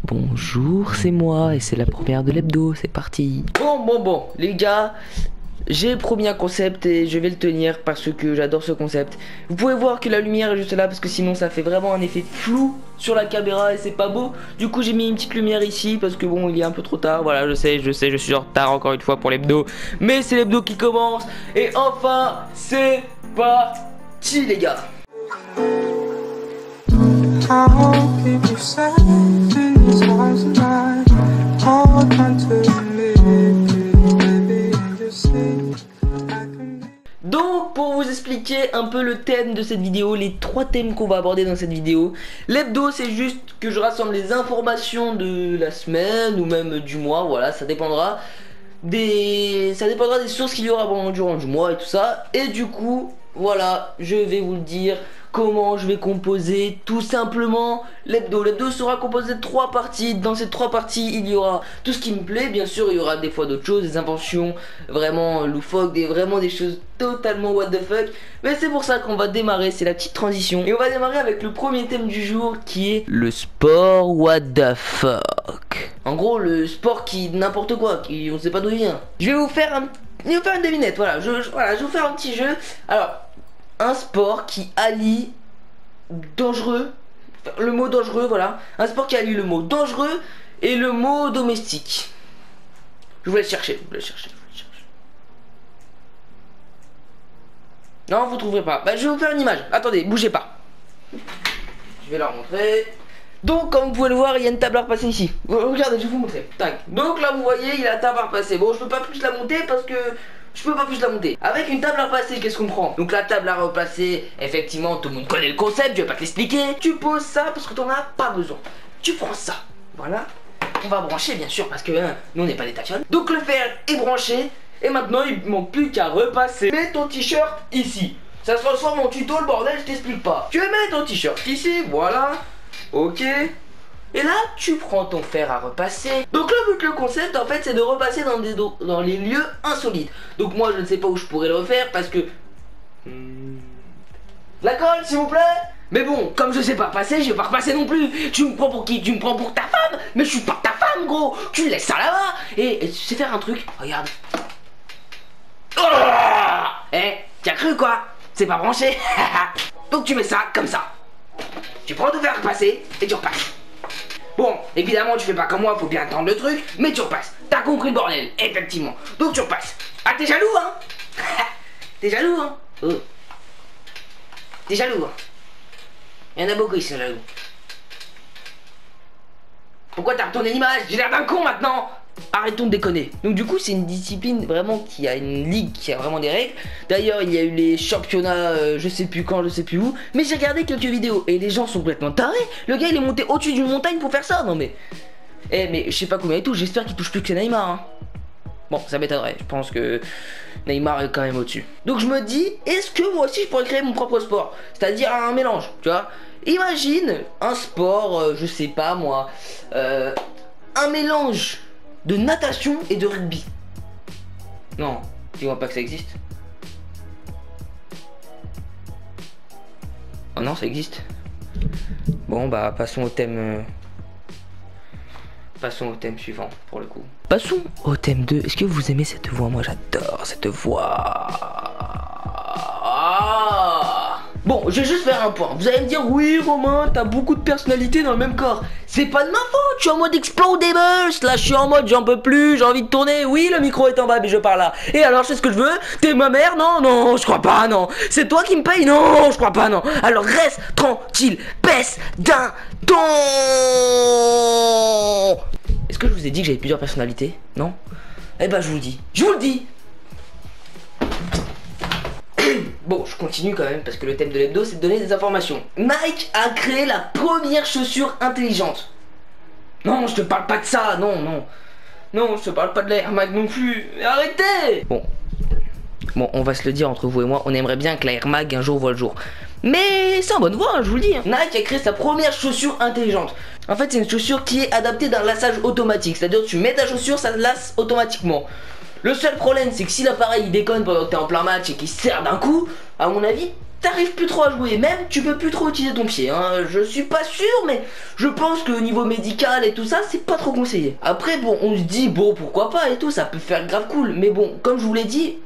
Bonjour, c'est moi et c'est la première de l'hebdo, c'est parti. Bon, les gars, j'ai promis un concept et je vais le tenir parce que j'adore ce concept. Vous pouvez voir que la lumière est juste là parce que sinon ça fait vraiment un effet flou sur la caméra et c'est pas beau. Du coup j'ai mis une petite lumière ici parce que bon, il est un peu trop tard. Voilà, je sais, je suis en retard encore une fois pour l'hebdo. Mais c'est l'hebdo qui commence et enfin c'est parti les gars. How people say things wasn't right. All time to Donc pour vous expliquer un peu le thème de cette vidéo, les 3 thèmes qu'on va aborder dans cette vidéo. L'hebdo c'est juste que je rassemble les informations de la semaine ou même du mois, voilà, ça dépendra des sources qu'il y aura durant du mois et tout ça. Et du coup, voilà, je vais vous le dire comment je vais composer tout simplement l'hebdo. L'hebdo sera composé de 3 parties. Dans ces 3 parties, il y aura tout ce qui me plaît. Bien sûr, il y aura des fois d'autres choses, des inventions vraiment loufoques, vraiment des choses totalement what the fuck. Mais c'est pour ça qu'on va démarrer, c'est la petite transition. Et on va démarrer avec le premier thème du jour qui est le sport what the fuck. En gros, le sport qui n'importe quoi, qui on sait pas d'où il vient. Je vais vous faire une devinette, voilà, je vais vous faire un petit jeu. Alors, un sport qui allie dangereux, le mot dangereux, voilà. Un sport qui allie le mot dangereux et le mot domestique. Je vous laisse chercher, Non, vous trouverez pas. Bah, je vais vous faire une image. Attendez, bougez pas. Je vais leur montrer. Donc, comme vous pouvez le voir, il y a une table à repasser ici. Regardez, je vais vous montrer. Tac. Donc là, vous voyez, il y a la table à repasser. Bon, je peux pas plus la monter parce que je peux pas plus la monter. Avec une table à repasser, qu'est-ce qu'on prend? Donc la table à repasser, effectivement, tout le monde connaît le concept, je vais pas te l'expliquer. Tu poses ça parce que t'en as pas besoin. Tu prends ça. Voilà. On va brancher, bien sûr, parce que nous, on n'est pas des tachons. Donc le fer est branché. Et maintenant, il manque plus qu'à repasser. Mets ton t-shirt ici. Ça se transforme en tuto, le bordel, je t'explique pas. Tu mets ton t-shirt ici, voilà. Ok. Et là, tu prends ton fer à repasser. Donc le concept, en fait, c'est de repasser dans les lieux insolites. Donc moi, je ne sais pas où je pourrais le refaire parce que... La colle, s'il vous plaît. Mais bon, comme je sais pas passer, je vais pas repasser non plus. Tu me prends pour qui? Tu me prends pour ta femme? Mais je suis pas ta femme, gros. Tu laisses ça là-bas. Et tu sais faire un truc? Regarde. Oh, t'as cru quoi? C'est pas branché. Donc tu mets ça comme ça. Tu prends ton fer à repasser et tu repasses. Bon, évidemment, tu fais pas comme moi, faut bien attendre le truc, mais tu repasses. T'as compris le bordel, effectivement. Donc tu repasses. Ah, t'es jaloux, hein? T'es jaloux, hein? Oh. T'es jaloux, hein? Il y en a beaucoup qui sont jaloux. Pourquoi t'as retourné l'image? J'ai l'air d'un con maintenant! Arrêtons de déconner. Donc du coup c'est une discipline vraiment qui a une ligue, qui a vraiment des règles. D'ailleurs il y a eu les championnats je sais plus quand, je sais plus où. Mais j'ai regardé quelques vidéos et les gens sont complètement tarés. Le gars il est monté au-dessus d'une montagne pour faire ça. Non mais... mais je sais pas combien il touche, j'espère qu'il touche plus que Neymar hein. Bon ça m'étonnerait, je pense que Neymar est quand même au-dessus. Donc je me dis, est-ce que moi aussi je pourrais créer mon propre sport? C'est-à-dire un mélange, tu vois. Imagine un sport, je sais pas moi, un mélange de natation et de rugby. Non, dis-moi pas que ça existe. Oh non, ça existe. Bon bah passons au thème suivant pour le coup. Passons au thème 2. Est-ce que vous aimez cette voix? Moi j'adore cette voix. Bon, je vais juste faire un point. Vous allez me dire, oui Romain, t'as beaucoup de personnalités dans le même corps. C'est pas de ma faute, je suis en mode explodable. Là je suis en mode j'en peux plus, j'ai envie de tourner. Oui, le micro est en bas mais je parle là. Et alors je sais ce que je veux? T'es ma mère? Non, non, je crois pas, non. C'est toi qui me paye? Non, je crois pas, non. Alors reste tranquille, baisse d'un ton. Est-ce que je vous ai dit que j'avais plusieurs personnalités? Non? Eh ben je vous le dis. Je vous le dis. Bon, je continue quand même parce que le thème de l'hebdo c'est de donner des informations. Nike a créé la première chaussure intelligente. Non, je te parle pas de ça, non, non. Non, je te parle pas de l'Air Mag non plus. Mais arrêtez! Bon, on va se le dire entre vous et moi, on aimerait bien que l'Air Mag un jour voit le jour. Mais c'est en bonne voie, hein, je vous le dis. Nike a créé sa première chaussure intelligente. En fait, c'est une chaussure qui est adaptée d'un lassage automatique. C'est-à-dire que tu mets ta chaussure, ça lasse automatiquement. Le seul problème c'est que si l'appareil il déconne pendant que t'es en plein match et qu'il se serre d'un coup, à mon avis, t'arrives plus trop à jouer, même tu peux plus trop utiliser ton pied, hein. Je suis pas sûr, mais je pense que au niveau médical et tout ça, c'est pas trop conseillé. Après bon, on se dit bon pourquoi pas et tout, ça peut faire grave cool, mais bon, comme je vous l'ai dit,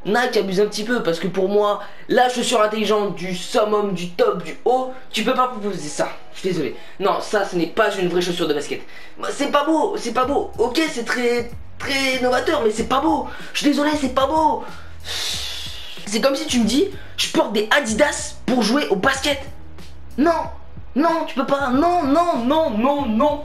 Nike abuse un petit peu, parce que pour moi, la chaussure intelligente du summum, du top, du haut, tu peux pas proposer ça. Je suis désolé. Non, ça ce n'est pas une vraie chaussure de basket. C'est pas beau, c'est pas beau. Ok, c'est très novateur, mais c'est pas beau. Je suis désolé, c'est pas beau. C'est comme si tu me dis, je porte des Adidas pour jouer au basket. Non, non, tu peux pas. Non, non, non, non, non.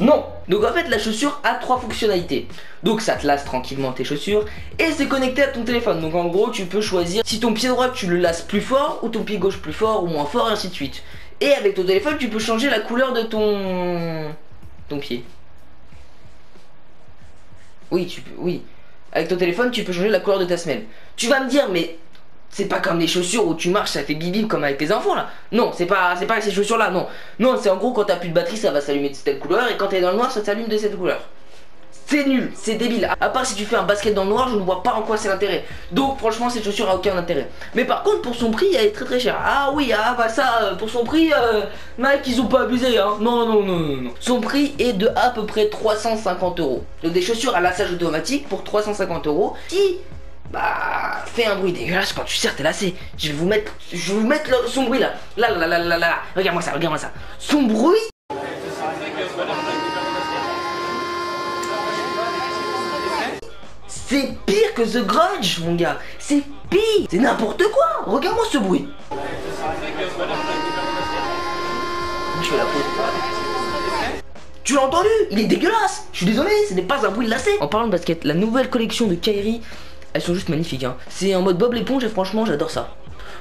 Non. Donc en fait la chaussure a 3 fonctionnalités. Donc ça te lasse tranquillement tes chaussures et c'est connecté à ton téléphone. Donc en gros tu peux choisir si ton pied droit tu le lasses plus fort ou ton pied gauche plus fort ou moins fort et ainsi de suite. Et avec ton téléphone tu peux changer la couleur de ton pied. Oui, oui. Avec ton téléphone tu peux changer la couleur de ta semelle. Tu vas me dire mais c'est pas comme les chaussures où tu marches, ça fait bip bip comme avec tes enfants là. Non, c'est pas avec ces chaussures là, non. Non, c'est en gros quand t'as plus de batterie, ça va s'allumer de cette couleur et quand t'es dans le noir, ça s'allume de cette couleur. C'est nul, c'est débile. À part si tu fais un basket dans le noir, je ne vois pas en quoi c'est l'intérêt. Donc franchement, cette chaussure a aucun intérêt. Mais par contre, pour son prix, elle est très chère. Ah oui, ah bah ça, pour son prix, Nike, ils ont pas abusé, hein. Non, non, non, non, non. Son prix est de à peu près 350 €. Donc des chaussures à lassage automatique pour 350 € qui bah fait un bruit dégueulasse quand tu serres tes lacets. Je vais vous mettre son bruit là. Là. Regarde-moi ça, regarde-moi ça. Son bruit. C'est pire que The Grudge, mon gars. C'est pire. C'est n'importe quoi. Regarde-moi ce bruit. Je fais la pause. Tu l'as entendu? Il est dégueulasse. Je suis désolé, ce n'est pas un bruit de lacet. En parlant de basket, la nouvelle collection de Kyrie, elles sont juste magnifiques, hein. C'est en mode Bob l'éponge et franchement j'adore ça.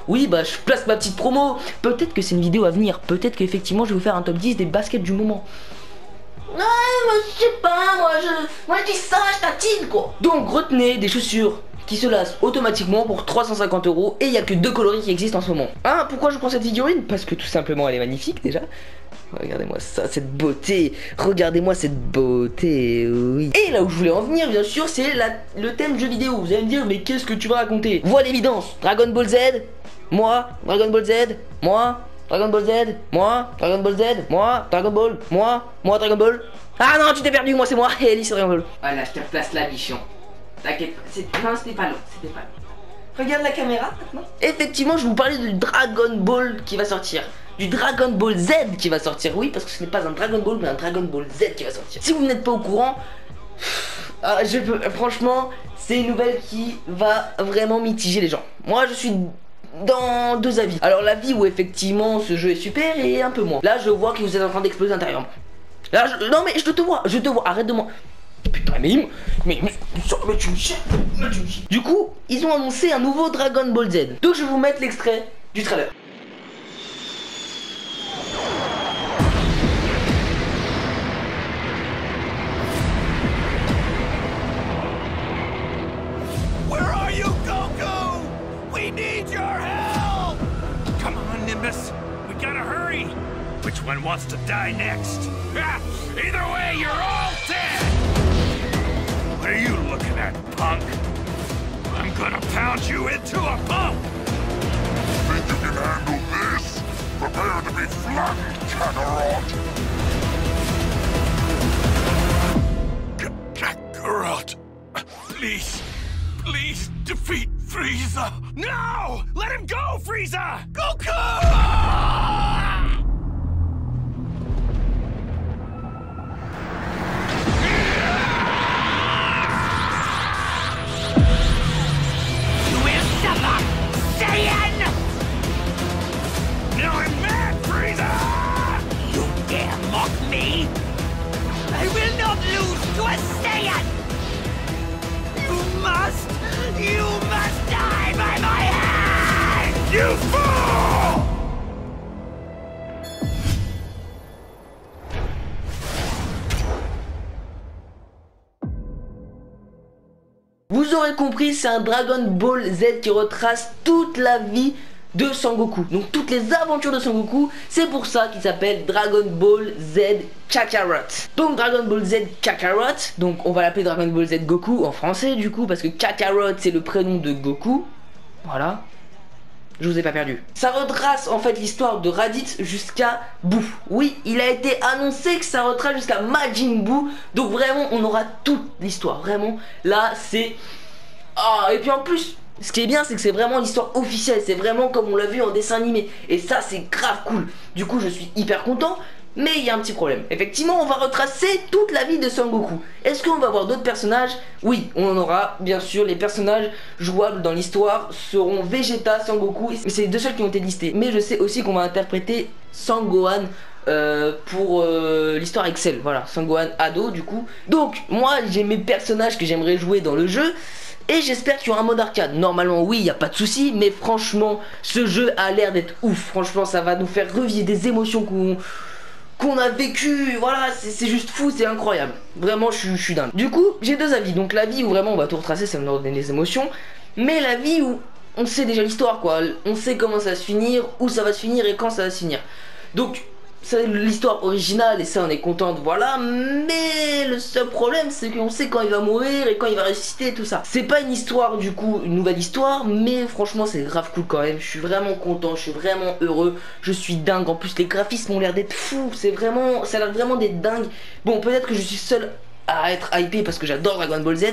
Oui bah je place ma petite promo. Peut-être que c'est une vidéo à venir. Peut-être qu'effectivement je vais vous faire un top 10 des baskets du moment. Ouais moi je sais pas, moi je dis ça, je tatine quoi. Donc retenez des chaussures qui se lassent automatiquement pour 350 € et il n'y a que 2 coloris qui existent en ce moment. Ah pourquoi je prends cette figurine? Parce que tout simplement elle est magnifique déjà. Regardez-moi ça, cette beauté. Regardez-moi cette beauté, oui. Et là où je voulais en venir, bien sûr, c'est le thème jeu vidéo. Vous allez me dire, mais qu'est-ce que tu vas raconter? Voilà l'évidence. Dragon Ball Z, moi. Dragon Ball Z, moi. Dragon Ball Z, moi. Dragon Ball Z, moi. Dragon Ball, moi. Dragon Ball. Ah non, tu t'es perdu, moi c'est moi. Et Ellie, c'est Dragon Ball. Voilà, je te replace la bichon. T'inquiète pas. Non, c'était pas long, c'était pas long. Regarde la caméra maintenant. Effectivement, je vous parlais du Dragon Ball qui va sortir. Du Dragon Ball Z qui va sortir, oui, parce que ce n'est pas un Dragon Ball, mais un Dragon Ball Z qui va sortir. Si vous n'êtes pas au courant, franchement, c'est une nouvelle qui va vraiment mitiger les gens. Moi, je suis dans 2 avis. Alors, l'avis où effectivement ce jeu est super et un peu moins. Là, je vois que vous êtes en train d'exploser intérieurement. Là, non, mais je te vois, arrête de moi. Putain, mais tu me chies. Du coup, ils ont annoncé un nouveau Dragon Ball Z. Donc, je vais vous mettre l'extrait du trailer. We gotta hurry! Which one wants to die next? Ah, either way, you're all dead! What are you looking at, punk? I'm gonna pound you into a pulp! Think you can handle this? Prepare to be flattened, Kakarot! Kakarot! Please defeat Frieza! No! Let him go, Frieza! Goku! You must die by my hand! You fool! Vous aurez compris, c'est un Dragon Ball Z qui retrace toute la vie de Sangoku. Donc toutes les aventures de Sangoku, c'est pour ça qu'il s'appelle Dragon Ball Z Kakarot. Donc Dragon Ball Z Kakarot, donc on va l'appeler Dragon Ball Z Goku en français du coup, parce que Kakarot c'est le prénom de Goku. Voilà. je vous ai pas perdu. Ça retrace en fait l'histoire de Raditz jusqu'à Boo. Oui, il a été annoncé que ça retrace jusqu'à Majin Boo. Donc vraiment, on aura toute l'histoire. Vraiment, là, c'est... Ah, et puis en plus, ce qui est bien, c'est que c'est vraiment l'histoire officielle. C'est vraiment comme on l'a vu en dessin animé. Et ça, c'est grave cool. Du coup, je suis hyper content. Mais il y a un petit problème. Effectivement, on va retracer toute la vie de Son Goku. Est-ce qu'on va voir d'autres personnages? Oui, on en aura. Bien sûr, les personnages jouables dans l'histoire seront Vegeta, Son Goku. C'est les deux seuls qui ont été listés. Mais je sais aussi qu'on va interpréter Sangohan pour l'histoire Excel. Voilà, Sangohan ado du coup. Donc, moi, j'ai mes personnages que j'aimerais jouer dans le jeu. Et j'espère qu'il y aura un mode arcade. Normalement oui, il n'y a pas de souci. Mais franchement, ce jeu a l'air d'être ouf. Franchement, ça va nous faire revivre des émotions qu'on a vécu, voilà, c'est juste fou, c'est incroyable. Vraiment, je suis dingue. Du coup, j'ai deux avis. Donc la vie où vraiment on va tout retracer, ça me donne des émotions. Mais la vie où on sait déjà l'histoire, quoi. On sait comment ça va se finir, où ça va se finir et quand ça va se finir. Donc, c'est l'histoire originale et ça on est content de voilà. Mais le seul problème c'est qu'on sait quand il va mourir et quand il va ressusciter et tout ça. C'est pas une histoire du coup, une nouvelle histoire. Mais franchement c'est grave cool quand même. Je suis vraiment content, je suis vraiment heureux. Je suis dingue, en plus les graphismes ont l'air d'être fous. C'est vraiment, ça a l'air vraiment d'être dingue. Bon, peut-être que je suis seul à être hypé parce que j'adore Dragon Ball Z,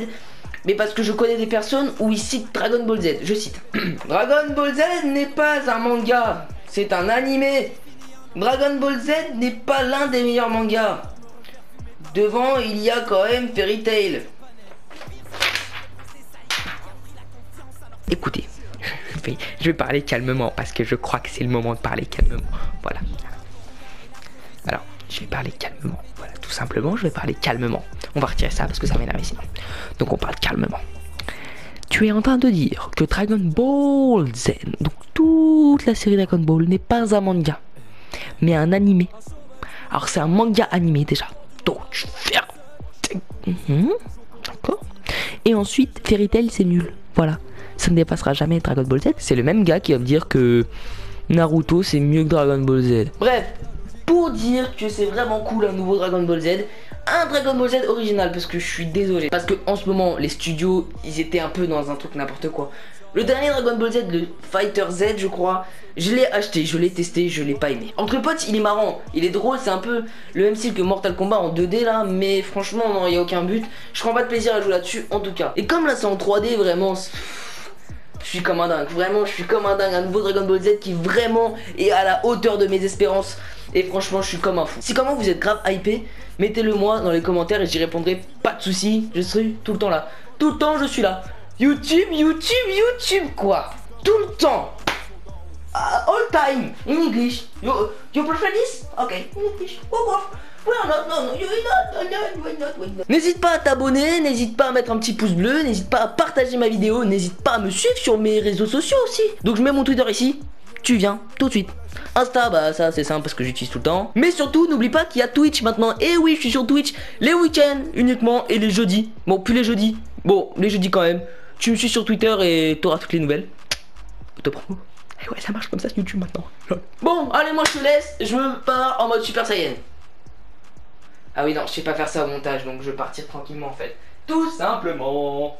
mais parce que je connais des personnes où ils citent Dragon Ball Z. Je cite Dragon Ball Z n'est pas un manga, c'est un animé. Dragon Ball Z n'est pas l'un des meilleurs mangas. Devant, il y a quand même Fairy Tail. Écoutez, je vais parler calmement parce que je crois que c'est le moment de parler calmement. Voilà. Alors, je vais parler calmement. Voilà, tout simplement, je vais parler calmement. On va retirer ça parce que ça m'énerve sinon. Donc on parle calmement. Tu es en train de dire que Dragon Ball Z, donc toute la série Dragon Ball, n'est pas un manga, mais un animé. Alors c'est un manga animé déjà. Donc tu fais... D'accord. Et ensuite Fairy Tail c'est nul. Voilà. Ça ne dépassera jamais Dragon Ball Z. C'est le même gars qui va me dire que Naruto c'est mieux que Dragon Ball Z. Bref, pour dire que c'est vraiment cool un nouveau Dragon Ball Z. Un Dragon Ball Z original, parce que je suis désolé. Parce que en ce moment les studios ils étaient un peu dans un truc n'importe quoi. Le dernier Dragon Ball Z, le Fighter Z je crois, je l'ai acheté, je l'ai testé, je l'ai pas aimé. Entre potes il est marrant, il est drôle, c'est un peu le même style que Mortal Kombat en 2D là. Mais franchement non, il n'y a aucun but. Je prends pas de plaisir à jouer là-dessus en tout cas. Et comme là c'est en 3D vraiment... Je suis comme un dingue, vraiment je suis comme un dingue. Un nouveau Dragon Ball Z qui vraiment est à la hauteur de mes espérances. Et franchement je suis comme un fou. Si comment vous êtes grave hypé, mettez-le moi dans les commentaires et j'y répondrai, pas de soucis. Je serai tout le temps là, tout le temps je suis là. YouTube quoi. Tout le temps, all time, in English. You prefer this? Okay, in English. N'hésite pas à t'abonner, n'hésite pas à mettre un petit pouce bleu, n'hésite pas à partager ma vidéo, n'hésite pas à me suivre sur mes réseaux sociaux aussi. Donc je mets mon Twitter ici, tu viens tout de suite. Insta, bah ça c'est simple parce que j'utilise tout le temps. Mais surtout n'oublie pas qu'il y a Twitch maintenant. Et oui, je suis sur Twitch les week-ends uniquement et les jeudis. Bon, plus les jeudis, bon les jeudis quand même. Tu me suis sur Twitter et t'auras toutes les nouvelles. Autopromo. Et ouais, ça marche comme ça sur YouTube maintenant. Bon, allez, moi je te laisse, je me pars en mode Super Saiyan. Ah oui non, je sais pas faire ça au montage, donc je vais partir tranquillement en fait. Tout simplement.